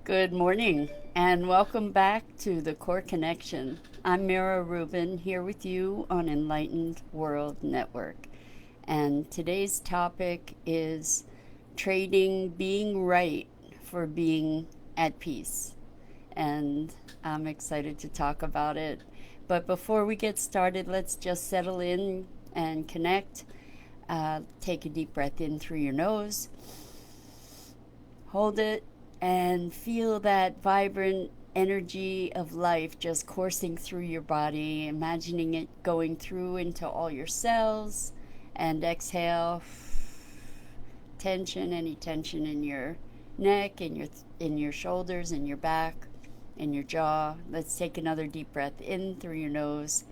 Good morning and welcome back to the Core Connection. I'm Mira Rubin here with you on Enlightened World Network. And today's topic is trading being right for being at peace. And I'm excited to talk about it. But before we get started, let's just settle in and connect. Take a deep breath in through your nose. Hold it and feel that vibrant energy of life just coursing through your body, imagining it going through into all your cells. And exhale tension, any tension in your neck, in your shoulders, in your back, in your jaw. Let's take another deep breath in through your nose.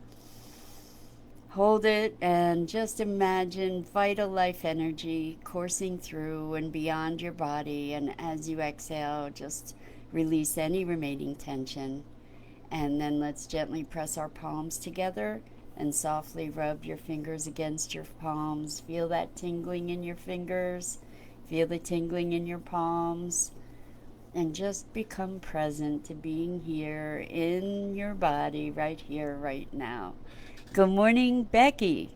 Hold it and just imagine vital life energy coursing through and beyond your body. And as you exhale, just release any remaining tension. And then let's gently press our palms together and softly rub your fingers against your palms. Feel that tingling in your fingers. Feel the tingling in your palms. And just become present to being here in your body right here, right now. Good morning, Becky.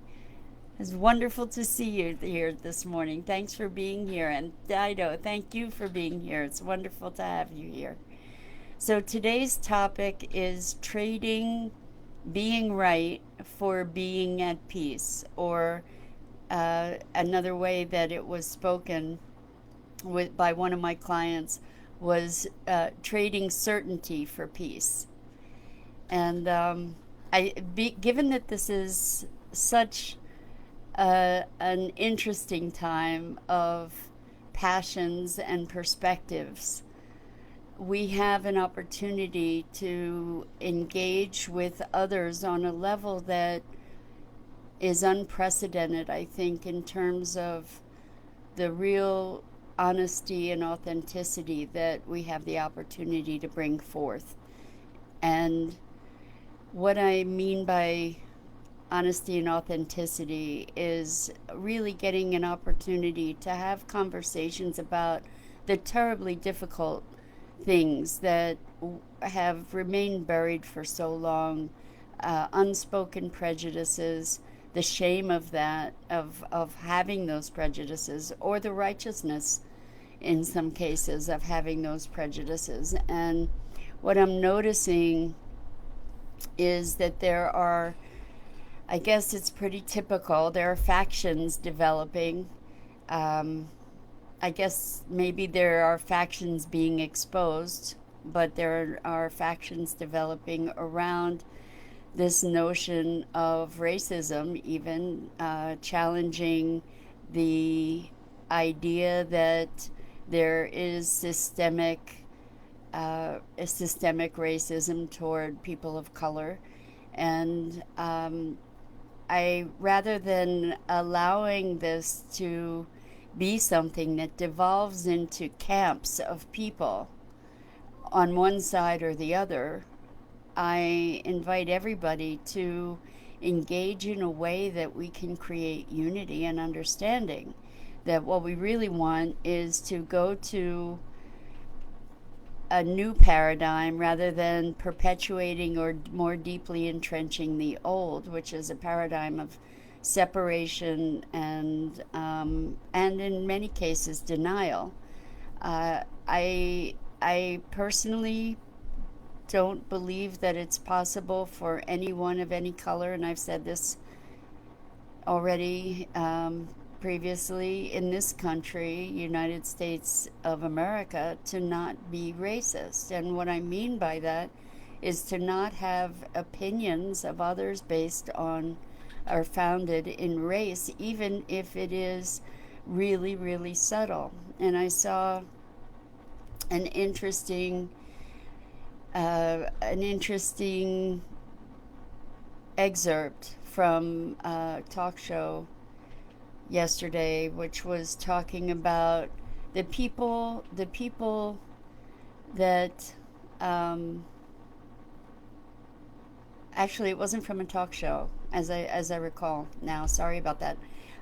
It's wonderful to see you here this morning. Thanks for being here. And Dido, thank you for being here. It's wonderful to have you here. So today's topic is trading being right for being at peace, or another way that it was spoken by one of my clients was trading certainty for peace. And given that this is such an interesting time of passions and perspectives, we have an opportunity to engage with others on a level that is unprecedented, I think, in terms of the real honesty and authenticity that we have the opportunity to bring forth. And what I mean by honesty and authenticity is really getting an opportunity to have conversations about the terribly difficult things that have remained buried for so long, unspoken prejudices, the shame of that, of having those prejudices, or the righteousness in some cases of having those prejudices. And what I'm noticing is that there are, I guess it's pretty typical, there are factions developing. Um, I guess maybe there are factions being exposed, but there are factions developing around this notion of racism, even challenging the idea that there is systemic racism toward people of color. And I, rather than allowing this to be something that devolves into camps of people on one side or the other, I invite everybody to engage in a way that we can create unity and understanding. That what we really want is to go to a new paradigm rather than perpetuating or more deeply entrenching the old, which is a paradigm of separation and in many cases denial. I personally don't believe that it's possible for anyone of any color, and I've said this already previously, in this country, United States of America, to not be racist. And what I mean by that is to not have opinions of others based on or founded in race, even if it is really, really subtle. And I saw an interesting excerpt from a talk show yesterday, which was talking about the people that actually it wasn't from a talk show, as I recall now. Sorry about that.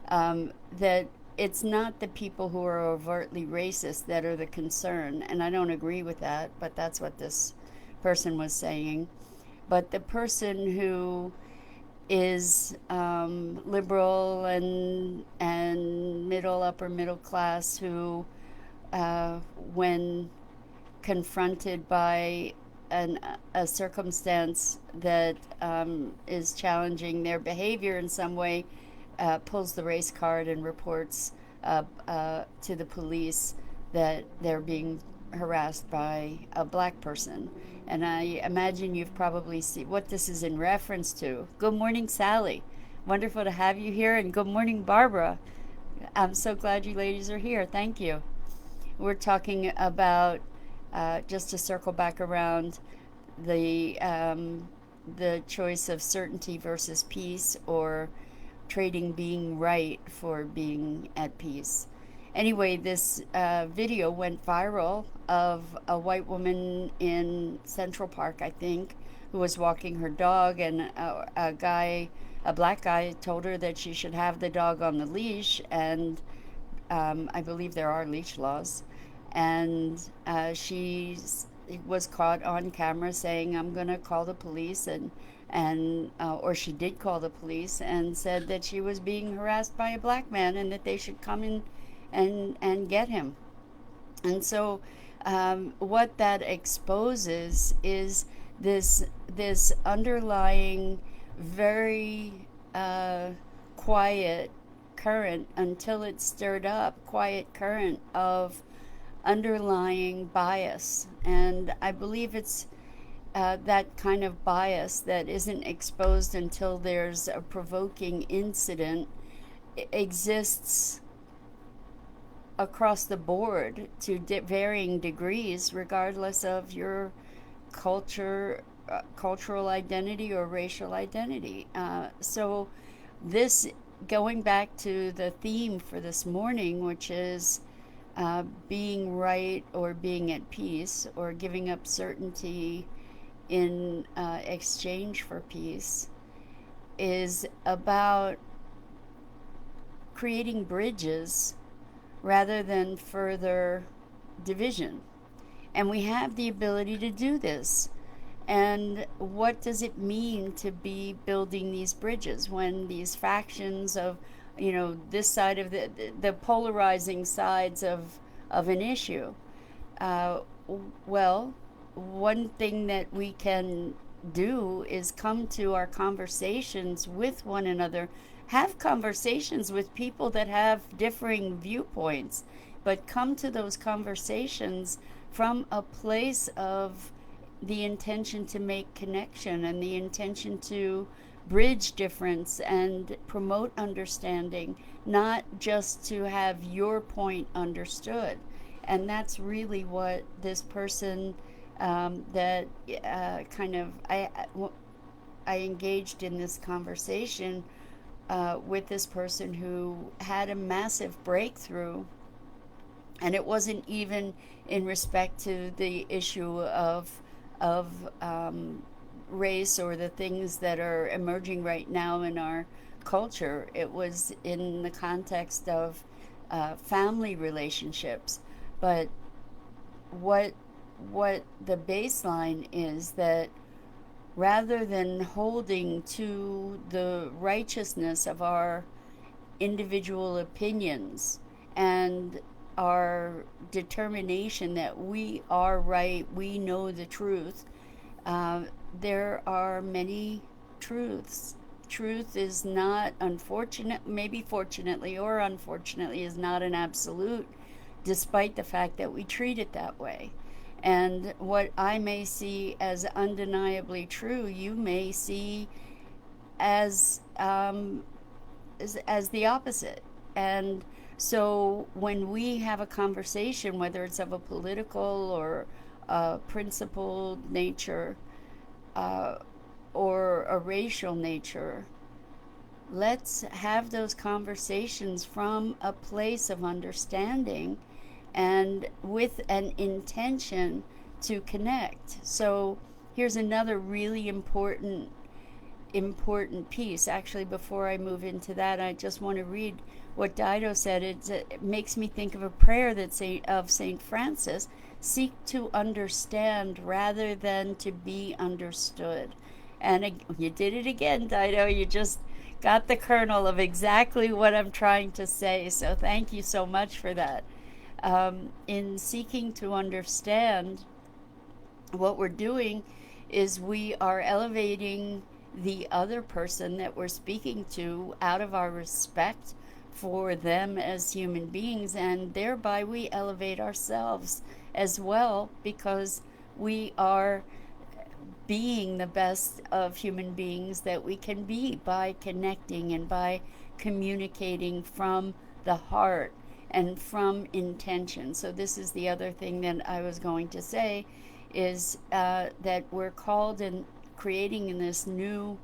That it's not the people who are overtly racist that are the concern, and I don't agree with that, but that's what this person was saying. But the person who is liberal and upper middle class, who when confronted by a circumstance that is challenging their behavior in some way, pulls the race card and reports to the police that they're being harassed by a black person. And I imagine you've probably seen what this is in reference to. Good morning, Sally. Wonderful to have you here. And good morning, Barbara. I'm so glad you ladies are here. Thank you. We're talking about, just to circle back around, the choice of certainty versus peace, or trading being right for being at peace. Anyway, this video went viral of a white woman in Central Park, I think, who was walking her dog, and a black guy, told her that she should have the dog on the leash, and I believe there are leash laws, and she was caught on camera saying, "I'm going to call the police," and or she did call the police and said that she was being harassed by a black man and that they should come in and get him. And so what that exposes is this underlying, very quiet current, until it's stirred up, quiet current of underlying bias. And I believe it's that kind of bias that isn't exposed until there's a provoking incident exists across the board to varying degrees, regardless of your cultural identity or racial identity. So this, going back to the theme for this morning, which is being right or being at peace, or giving up certainty in exchange for peace, is about creating bridges rather than further division. And we have the ability to do this. And what does it mean to be building these bridges when these factions of, this side of the polarizing sides of an issue? Well, one thing that we can do is come to our conversations with one another, have conversations with people that have differing viewpoints, but come to those conversations from a place of the intention to make connection and the intention to bridge difference and promote understanding, not just to have your point understood. And that's really what this person that I engaged in this conversation with this person who had a massive breakthrough. And it wasn't even in respect to the issue of race or the things that are emerging right now in our culture. It was in the context of family relationships. But what the baseline is, that rather than holding to the righteousness of our individual opinions and our determination that we are right, we know the truth, there are many truths. Truth is not, maybe fortunately or unfortunately, is not an absolute, despite the fact that we treat it that way. And what I may see as undeniably true, you may see as the opposite. And so when we have a conversation, whether it's of a political or a principled nature or a racial nature, let's have those conversations from a place of understanding and with an intention to connect. So here's another really important important piece. Actually, before I move into that, I just want to read what Dido said. It makes me think of a prayer that of Saint Francis: "Seek to understand rather than to be understood." And you did it again, Dido. You just got the kernel of exactly what I'm trying to say. So thank you so much for that. In seeking to understand, what we're doing is we are elevating the other person that we're speaking to out of our respect for them as human beings, and thereby we elevate ourselves as well, because we are being the best of human beings that we can be by connecting and by communicating from the heart and from intention. So this is the other thing that I was going to say, is that we're called in creating in this new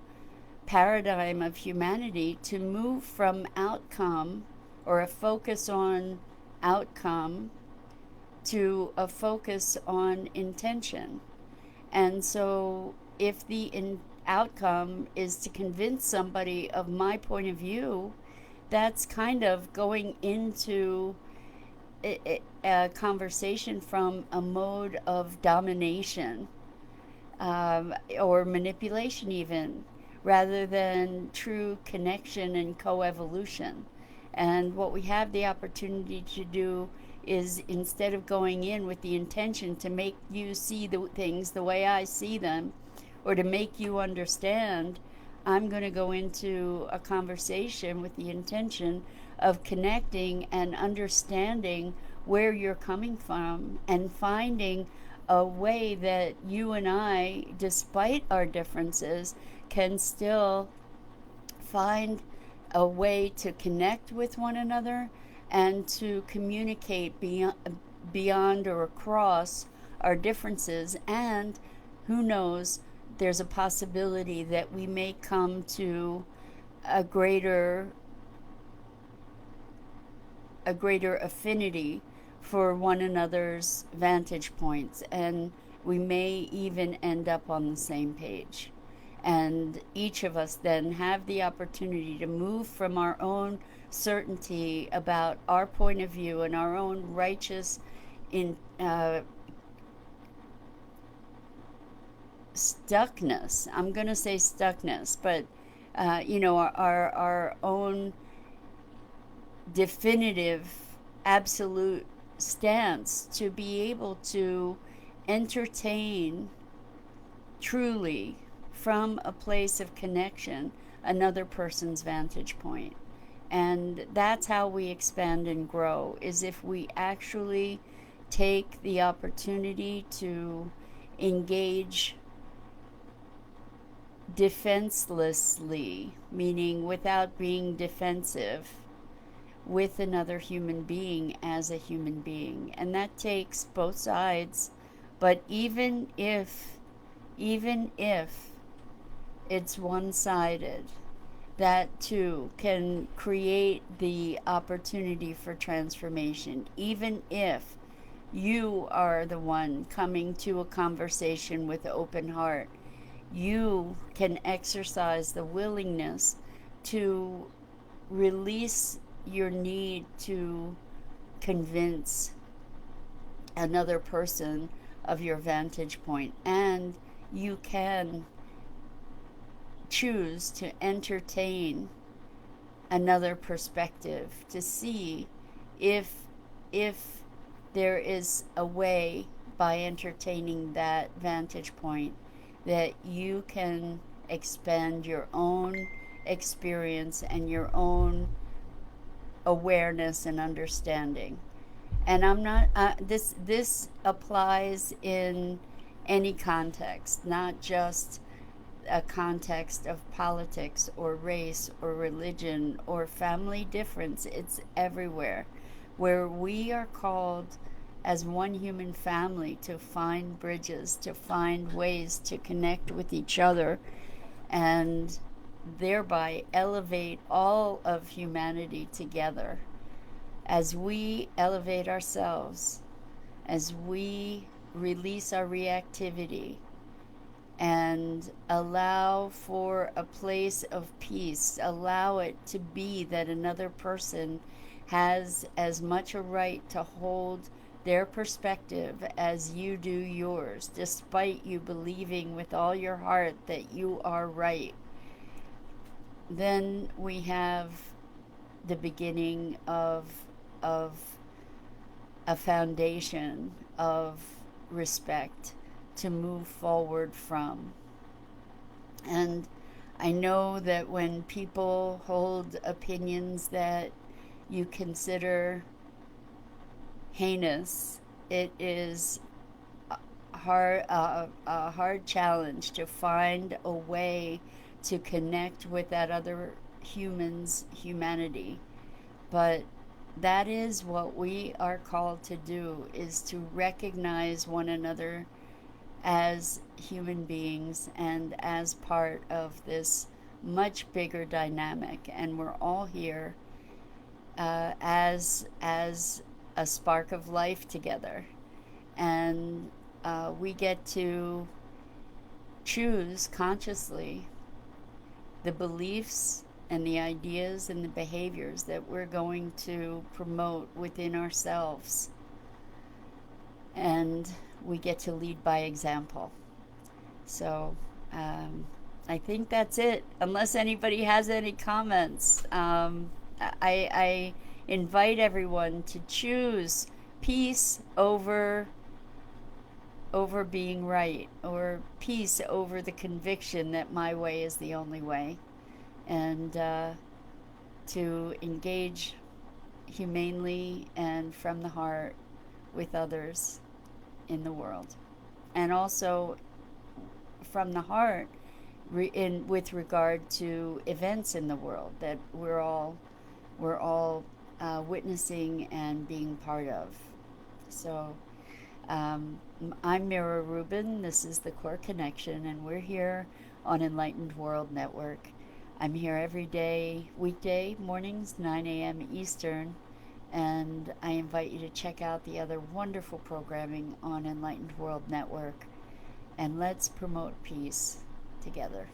paradigm of humanity to move from outcome, or a focus on outcome, to a focus on intention. And so if the outcome is to convince somebody of my point of view, that's kind of going into a conversation from a mode of domination, or manipulation even, rather than true connection and coevolution. And what we have the opportunity to do is, instead of going in with the intention to make you see the things the way I see them, or to make you understand, I'm going to go into a conversation with the intention of connecting and understanding where you're coming from, and finding a way that you and I, despite our differences, can still find a way to connect with one another and to communicate beyond or across our differences. And who knows, there's a possibility that we may come to a greater affinity for one another's vantage points, and we may even end up on the same page. And each of us then have the opportunity to move from our own certainty about our point of view and our own righteous in stuckness. I'm going to say stuckness, but our own definitive, absolute stance, to be able to entertain truly from a place of connection another person's vantage point. And that's how we expand and grow, is if we actually take the opportunity to engage defenselessly, meaning without being defensive, with another human being as a human being. And that takes both sides. But even if it's one-sided, that too can create the opportunity for transformation. Even if you are the one coming to a conversation with an open heart, you can exercise the willingness to release your need to convince another person of your vantage point, and you can choose to entertain another perspective, to see if there is a way, by entertaining that vantage point, that you can expand your own experience and your own awareness and understanding. And I'm not this applies in any context, not just a context of politics or race or religion or family difference. It's everywhere, where we are called as one human family to find bridges, to find ways to connect with each other, and thereby elevate all of humanity together. As we elevate ourselves, as we release our reactivity, and allow for a place of peace. Allow it to be that another person has as much a right to hold their perspective as you do yours, despite you believing with all your heart that you are right. Then we have the beginning of a foundation of respect to move forward from. And I know that when people hold opinions that you consider heinous, it is a hard challenge to find a way to connect with that other human's humanity. But that is what we are called to do, is to recognize one another as human beings and as part of this much bigger dynamic. And we're all here as a spark of life together, and we get to choose consciously the beliefs and the ideas and the behaviors that we're going to promote within ourselves. And we get to lead by example. So I think that's it, unless anybody has any comments. I invite everyone to choose peace over being right, or peace over the conviction that my way is the only way, and to engage humanely and from the heart with others in the world, and also from the heart with regard to events in the world that we're all witnessing and being part of. So I'm Mira Rubin. This is the Core Connection, and we're here on Enlightened World Network. I'm here every day, weekday mornings, 9 a.m. Eastern, and I invite you to check out the other wonderful programming on Enlightened World Network. And let's promote peace together.